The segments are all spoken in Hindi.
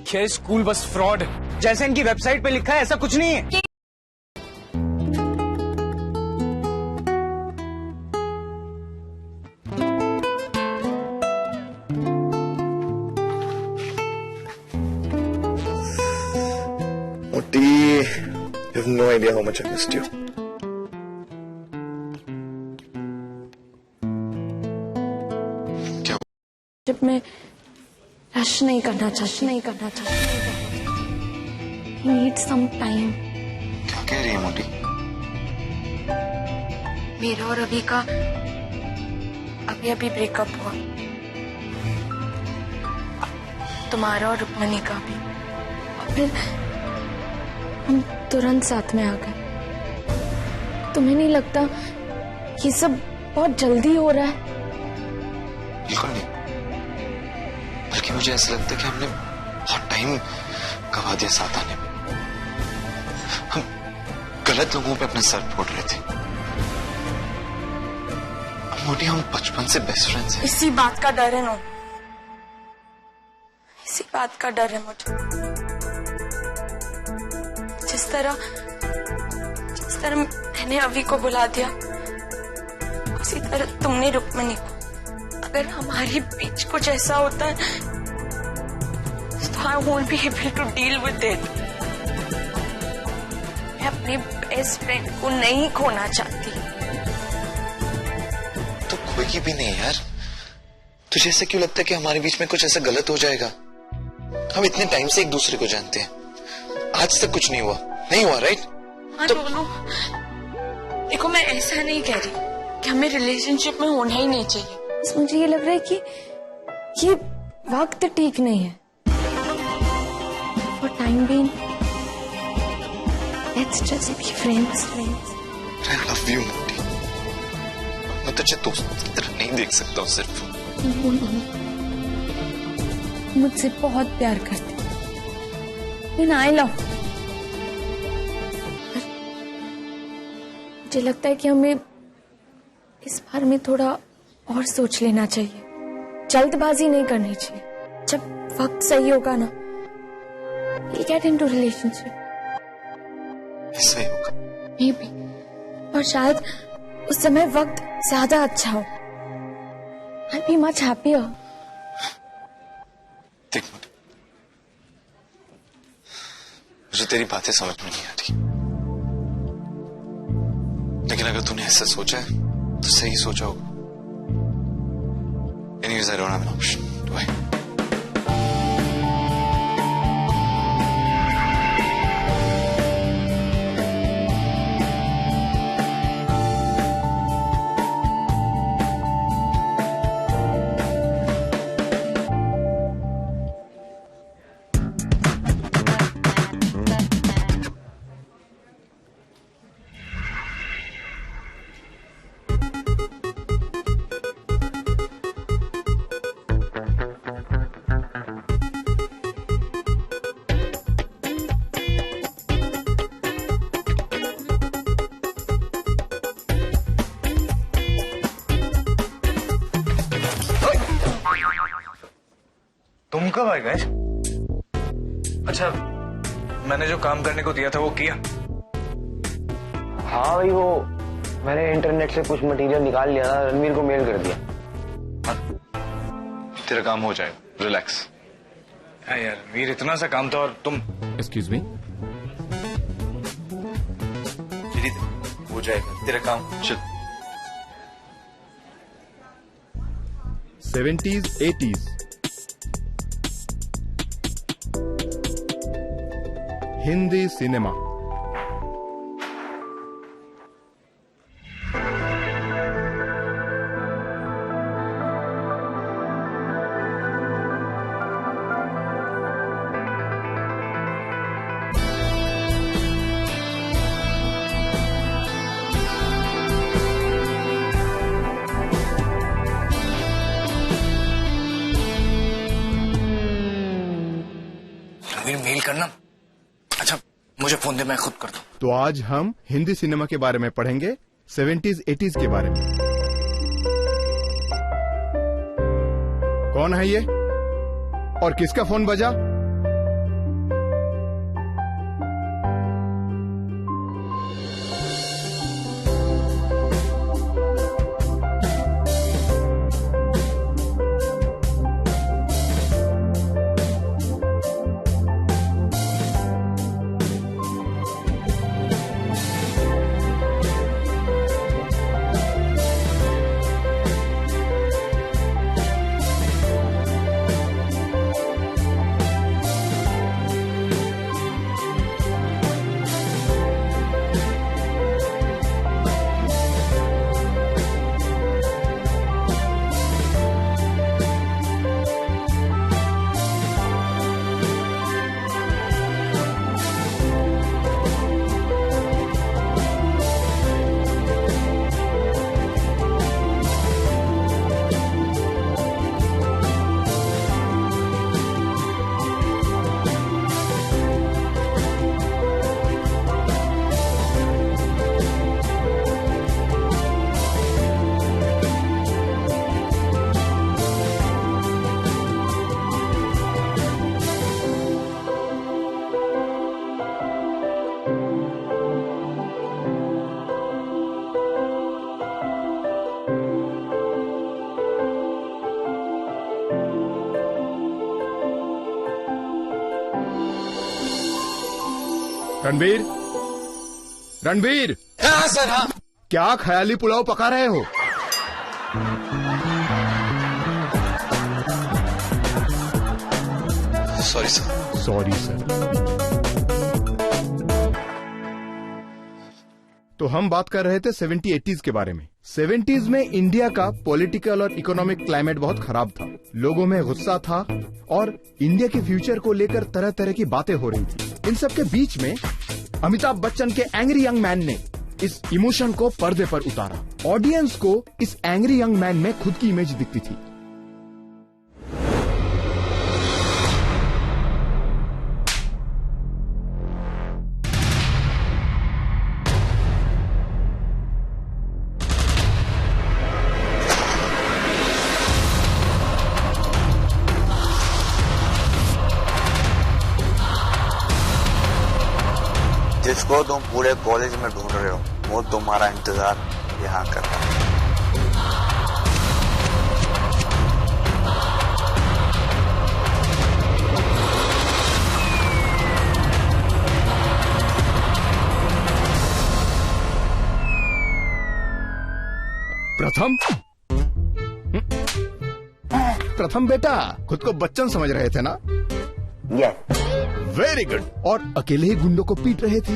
ये स्कूल बस फ्रॉड है, जैसे इनकी वेबसाइट पे लिखा है ऐसा कुछ नहीं है। Moti, you have no idea how much I missed you. जब मैं रश नहीं करना चाहती नीड सम टाइम। क्या कह रही है मोटी? मेरा और अभी का अभी ब्रेकअप हुआ, तुम्हारा और रुक्मणी का भी, और फिर हम तुरंत साथ में आ गए। तुम्हें नहीं लगता ये सब बहुत जल्दी हो रहा है? बिल्कुल नहीं, बल्कि मुझे ऐसा लगता है कि हमने बहुत टाइम गवा दिया साथ आने में। हम गलत लोगों पे अपना सर फोड़ रहे थे। मोटी, हम बचपन से बेस्ट फ्रेंड्स हैं। इसी बात का डर है, नो, इसी बात का डर है मुझे। जिस तरह मैंने अभी को बुला दिया, उसी तरह तुमने रुक्मणी को। अगर हमारे बीच कुछ ऐसा होता है तो I won't be able to deal with it. मैं अपने बेस्ट फ्रेंड को नहीं खोना चाहती। तो कोई भी नहीं यार, तुझे ऐसा क्यों लगता है कि हमारे बीच में कुछ ऐसा गलत हो जाएगा? हम इतने टाइम से एक दूसरे को जानते हैं, आज तक कुछ नहीं हुआ, राइट? हाँ तो दोनों, देखो मैं ऐसा नहीं कह रही कि हमें रिलेशनशिप में होना ही नहीं चाहिए। बस मुझे ये लग रहा है कि ये वक्त ठीक नहीं है। For time being, let's just be friends. I love you, मोटी। मैं तुझे दोस्त की तरह नहीं देख सकता हूँ सिर्फ। मुझसे बहुत प्यार करते, आई लव। मुझे लगता है कि हमें इस बार में थोड़ा और सोच लेना चाहिए, जल्दबाजी नहीं करनी चाहिए। जब वक्त सही होगा ना, we'll get into relationship. सही होगा। Maybe. और शायद उस समय वक्त ज्यादा अच्छा हो। I'll be much happier. देख मोटी, मुझे तेरी बातें समझ में नहीं आ रही, लेकिन अगर तूने ऐसा सोचा है तो सही सोचा होगा। Anyways, I don't have an option, do I? तुम कब आए गए? अच्छा, मैंने जो काम करने को दिया था वो किया? हाँ भाई, वो मैंने इंटरनेट से कुछ मटेरियल निकाल लिया था, रणवीर को मेल कर दिया। तेरा काम हो जाएगा, रिलैक्स। हाँ यार, वीर इतना सा काम था और तुम। एक्सक्यूज मी, हो जाएगा तेरा काम। चल। 70s 80s Hindi cinema. Mail करना। अच्छा, मुझे फोन दे, मैं खुद करता हूँ। तो आज हम हिंदी सिनेमा के बारे में पढ़ेंगे, 70s 80s के बारे में। कौन है ये और किसका फोन बजा? रणबीर, रणबीर, हाँ सर, हाँ। क्या ख्याली पुलाव पका रहे हो? Sorry sir. Sorry sir. तो हम बात कर रहे थे 70-80s के बारे में। 70s में इंडिया का पॉलिटिकल और इकोनॉमिक क्लाइमेट बहुत खराब था। लोगों में गुस्सा था और इंडिया के फ्यूचर को लेकर तरह तरह की बातें हो रही थी। इन सब के बीच में अमिताभ बच्चन के एंग्री यंग मैन ने इस इमोशन को पर्दे पर उतारा। ऑडियंस को इस एंग्री यंग मैन में खुद की इमेज दिखती थी। जिसको तुम पूरे कॉलेज में ढूंढ रहे हो वो तुम्हारा इंतजार यहाँ कर रहा है। प्रथम? प्रथम बेटा, खुद को बच्चन समझ रहे थे ना? यस। Very good. और अकेले ही गुंडों को पीट रहे थे।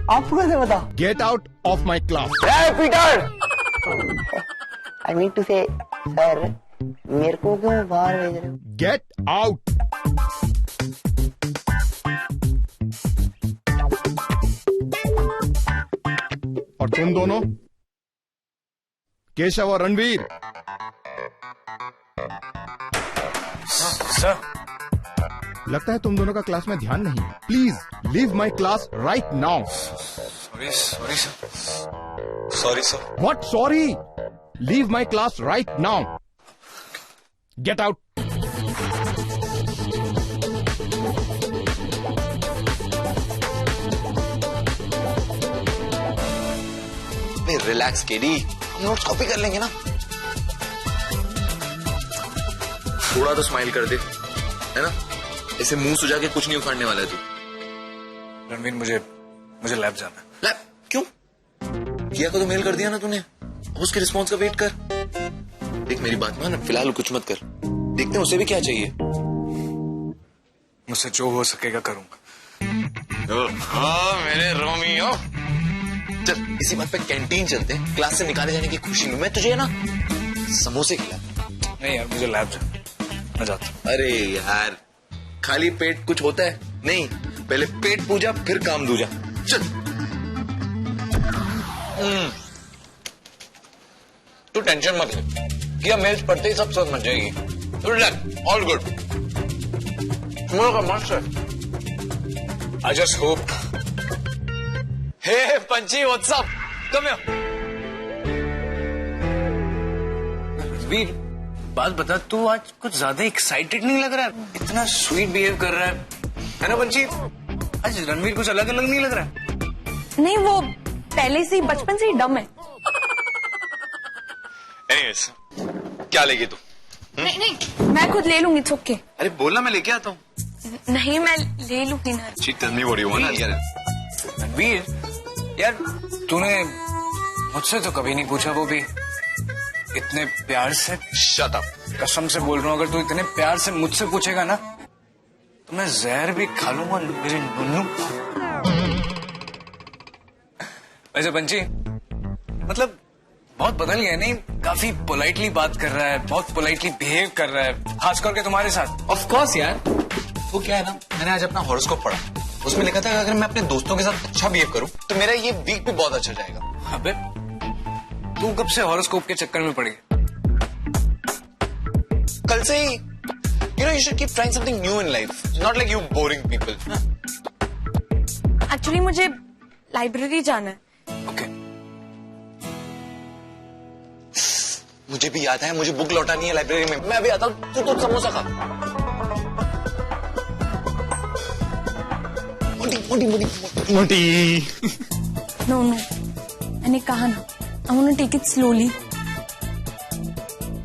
आपको कैसे बता? Get out of my class. Peter, I mean to say sir, मेरे को क्यों बाहर भेज रहे हो? Get out. और तुम दोनों, केशव और रणवीर, सर, लगता है तुम दोनों का क्लास में ध्यान नहीं है। Please leave my class right now. Sorry sir. Sorry sir. What sorry? Leave my class right now. Get out. Relax KD, notes copy कर लेंगे ना। थोड़ा तो स्माइल कर दे, है ना? ऐसे मुंह सुझा के कुछ नहीं उखाड़ने वाला है तू। रणवीर, मुझे लैब जाना है। लैब? क्यों? किया को तो मेल कर दिया ना तूने, अब उसके रिस्पॉन्स का वेट कर। देख मेरी बात मान, फिलहाल कुछ मत कर, देखते हैं उसे भी क्या चाहिए। मुझसे जो हो सकेगा करूंगा। हाँ मेरे रोमियो, चल इसी बात पे कैंटीन चलते हैं। क्लास से निकाले जाने की खुशी में मैं तुझे ना समोसे खिला। नहीं यार, मुझे लैब जाना, मैं जाता हूँ। अरे यार, खाली पेट कुछ होता है? नहीं, पहले पेट पूजा फिर काम दूजा। चल। तू टेंशन मत ले, किया मेल्स पढ़ते ही सब समझ जाएगी। Relax, all good. मस्त है। I just hope. Hey Panchi, what's up? Come here. Ranveer, बात बता, तू आज कुछ ज्यादा एक्साइटेड नहीं लग रहा है? इतना स्वीट बिहेव कर रहा है ना पंची? आज रणवीर कुछ अलग अलग नहीं लग रहा है? नहीं, वो पहले से ही, बचपन से ही डम है। एनीवेज, क्या लेगी तू? नहीं नहीं, मैं खुद ले लूंगी, थोक के। अरे बोलना, मैं लेके आता हूँ। नहीं, मैं ले लूंगी ना। Tell me what you want. Ranveer यार, तूने मुझसे तो कभी नहीं पूछा, वो भी इतने प्यार से। Shut up. कसम से बोल रहा हूँ, अगर तू इतने प्यार से मुझसे पूछेगा ना तो मैं जहर भी खा लूंगा मेरे नुन्नू। वैसे पंची, मतलब बहुत बदल गया नहीं? काफी पोलाइटली बात कर रहा है, बहुत पोलाइटली बिहेव कर रहा है, खास करके तुम्हारे साथ। ऑफ कोर्स यार, वो क्या है ना, मैंने आज अपना हॉरोस्कोप पढ़ा, उसमें लिखा था कि अगर मैं अपने दोस्तों के साथ अच्छा बिहेव करूं तो मेरा ये वीक भी बहुत अच्छा जाएगा। अबे तू कब से हॉरोस्कोप के चक्कर में पड़ गया? कल से ही। You know, you should keep trying something new in life. Not like you boring people. Actually मुझे लाइब्रेरी जाना है। ओके। मुझे भी याद है, मुझे बुक लौटानी है लाइब्रेरी में। मैं अभी आता हूँ, तू तो समोसा खा। मोटी। नो नो, मैंने कहा ना, I want to take it slowly.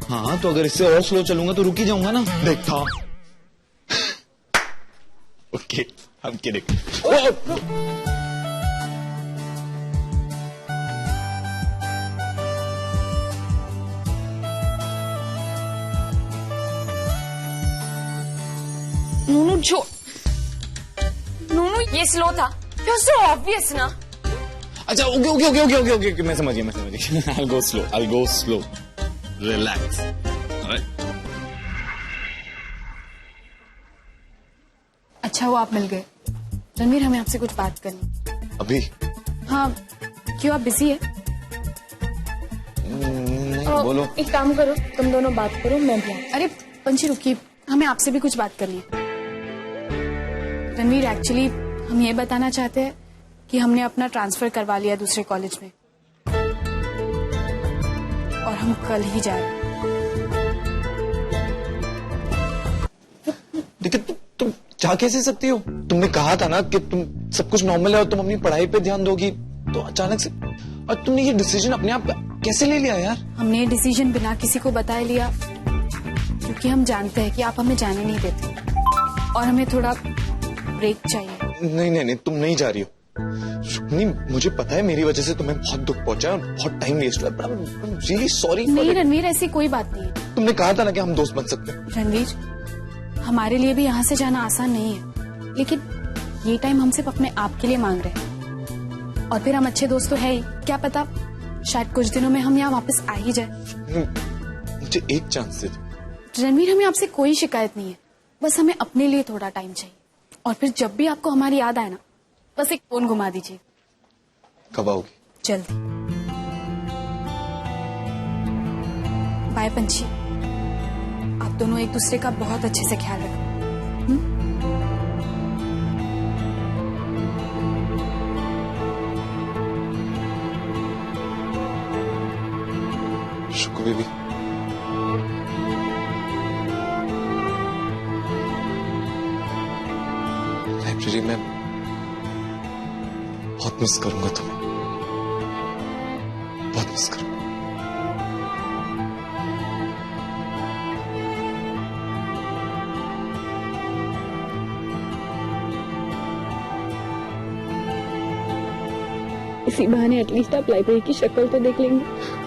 हाँ, तो अगर इससे और स्लो चलूंगा तो रुक ही जाऊंगा ना। देखता। I'm kidding. नूनू जो नूनू ये स्लो था, You're so obvious ना। अच्छा ओके मैं समझ गया I'll go slow relax alright? अच्छा वो आप मिल गए। रणवीर हमें आपसे कुछ बात करनी। अभी? हाँ क्यों आप बिजी है? नहीं बोलो। एक काम करो, तुम दोनों बात करो, मैं भी अरे पंची रुकिए, हमें आपसे भी कुछ बात करनी है। रणवीर एक्चुअली हम ये बताना चाहते हैं कि हमने अपना ट्रांसफर करवा लिया दूसरे कॉलेज में और हम कल ही जा रहे हैं। देखिए तुम जा कैसे सकती हो? तुमने कहा था ना कि तुम सब कुछ नॉर्मल है और तुम अपनी पढ़ाई पे ध्यान दोगी, तो अचानक से और तुमने ये डिसीजन अपने आप कैसे ले लिया यार? हमने ये डिसीजन बिना किसी को बताए लिया क्योंकि हम जानते हैं कि आप हमें जाने नहीं देते और हमें थोड़ा ब्रेक चाहिए। नहीं तुम नहीं जा रही हो रुक्मिणी, मुझे पता है मेरी वजह से तुम्हें बहुत दुख पहुंचा और बहुत टाइम वेस्ट हुआ, but I am really sorry. नहीं रणवीर ऐसी कोई बात नहीं है। तुमने कहा था ना कि हम दोस्त बन सकते हैं। रणवीर हमारे लिए भी यहाँ से जाना आसान नहीं है, लेकिन ये टाइम हम सिर्फ अपने आप के लिए मांग रहे हैं और फिर हम अच्छे दोस्त तो है ही, क्या पता शायद कुछ दिनों में हम यहाँ वापस आ ही जाए। मुझे एक चांस दे दो। रणवीर हमें आपसे कोई शिकायत नहीं है, बस हमें अपने लिए थोड़ा टाइम चाहिए और फिर जब भी आपको हमारी याद आए ना, बस एक फोन घुमा दीजिए। कब आओगी? जल्दी। बाय पंछी, आप दोनों एक दूसरे का बहुत अच्छे से ख्याल रखें। शुक्र बेबी। लाइब्रेरी में बहुत मिस करूंगा तुम्हें, बहुत मिस करूंगा। इसी बहाने एटलीस्ट आप लाइब्रेरी की शक्ल तो देख लेंगे।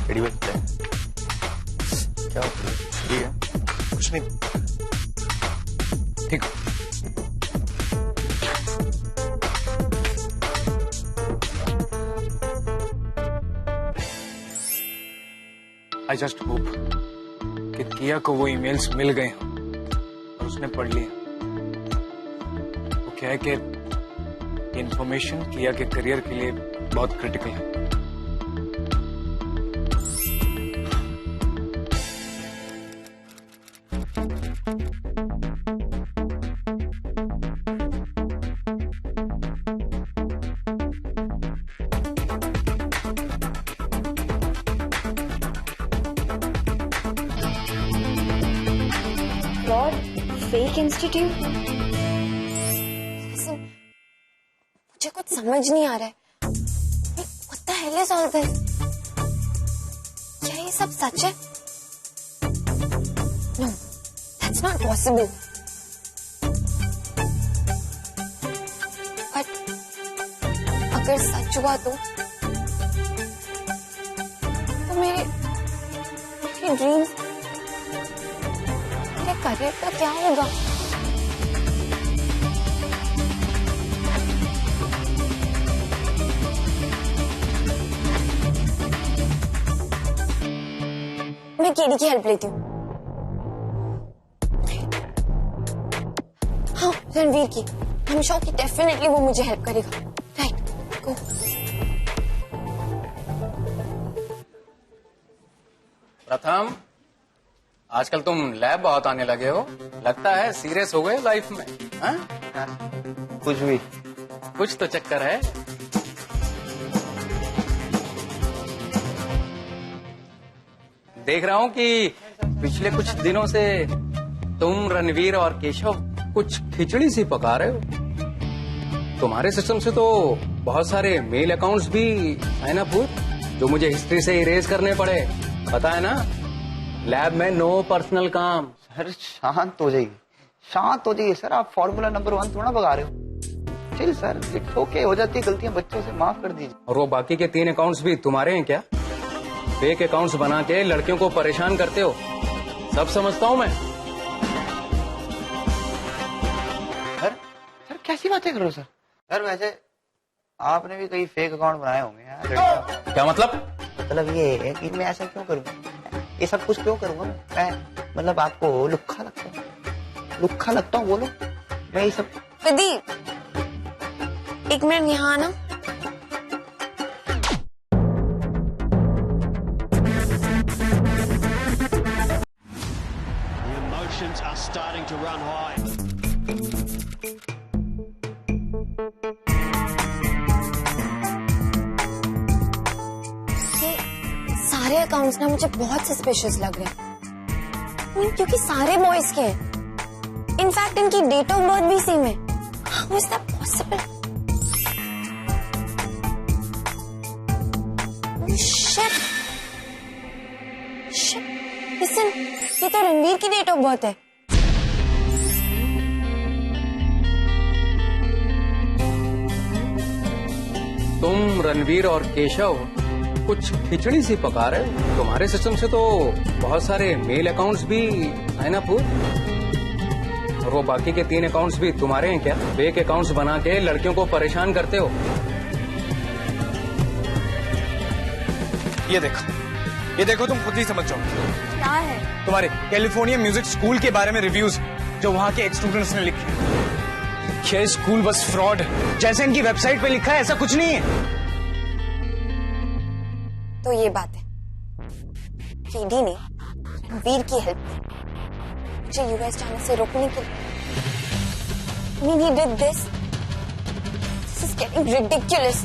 रेडी बनते हैं क्या? ठीक है, कुछ नहीं, ठीक। आई जस्ट होप कि किया को वो ईमेल्स मिल गए और उसने पढ़ लिया। वो क्या है कि इंफॉर्मेशन किया के करियर के लिए बहुत क्रिटिकल है। फेक इंस्टीट्यूट, मुझे कुछ समझ नहीं आ रहा है। What the hell is all this? क्या ये सब सच है? No, that's not possible. But अगर सच हुआ तो मेरे ड्रीम्स, मेरे करियर का क्या होगा? मैं केडी की हेल्प लेती हूँ। हाँ, रणवीर की। I'm sure कि डेफिनेटली वो मुझे हेल्प करेगा। राइट, गो। प्रथम, आजकल तुम लैब बहुत आने लगे हो, लगता है सीरियस हो गए लाइफ में। हाँ? कुछ भी। कुछ तो चक्कर है। देख रहा हूँ कि पिछले कुछ दिनों से तुम रणवीर और केशव कुछ खिचड़ी सी पका रहे हो। तुम्हारे सिस्टम से तो बहुत सारे मेल अकाउंट्स भी है ना पूर, जो मुझे हिस्ट्री से इरेज करने पड़े। पता है ना, लैब में नो पर्सनल काम। सर शांत हो जाइए, शांत हो जाइए सर। आप फॉर्मूला नंबर 1 थोड़ा बगा रहे हो। चिल सर, इट्स ओके, हो जाती है गलतियां, बच्चों से माफ कर दीजिए। और वो बाकी के 3 अकाउंट्स भी तुम्हारे हैं क्या? फेक अकाउंट्स बना के लड़कियों को परेशान करते हो, सब समझता हूँ मैं। सर कैसी बातें कर रहे हो सर? सर वैसे आपने भी कई फेक अकाउंट बनाए होंगे यार। क्या मतलब? मतलब ये है कि मैं ऐसा क्यों करूँ, ये सब कुछ क्यों करूँगा मैं? मतलब आपको लुक्खा लगता हूँ? लुक्खा लगता हूँ बोलो? मैं ये सब। प्रदीप, 1 मिनट यहाँ आना। The emotions are starting to run high. ये सारे अकाउंट्स ना मुझे बहुत सस्पिशियस लग रहे हैं। क्योंकि सारे बॉयज के हैं। इनफैक्ट इनकी डेट ऑफ बर्थ भी सेम है। How is that possible? Shit. Shit. Listen, ये तो रणवीर की डेट ऑफ बर्थ है। तुम रणवीर और केशव कुछ खिचड़ी सी पका रहे हो। तुम्हारे सिस्टम से तो बहुत सारे मेल अकाउंट्स भी है ना पूर, और वो बाकी के 3 अकाउंट्स भी तुम्हारे हैं क्या? फेक अकाउंट्स बना के लड़कियों को परेशान करते हो। ये देखो तुम खुद ही समझ जाओ। क्या है? तुम्हारे कैलिफोर्निया म्यूजिक स्कूल के बारे में रिव्यूज जो वहाँ के एक्स स्टूडेंट्स ने लिखे। ये स्कूल बस फ्रॉड है, जैसे इनकी वेबसाइट पे लिखा है ऐसा कुछ नहीं है। तो ये बात है, केडी ने रणवीर की हेल्प की मुझे यूएस जाने से रोकने के लिए। I mean, he did this. This is getting ridiculous.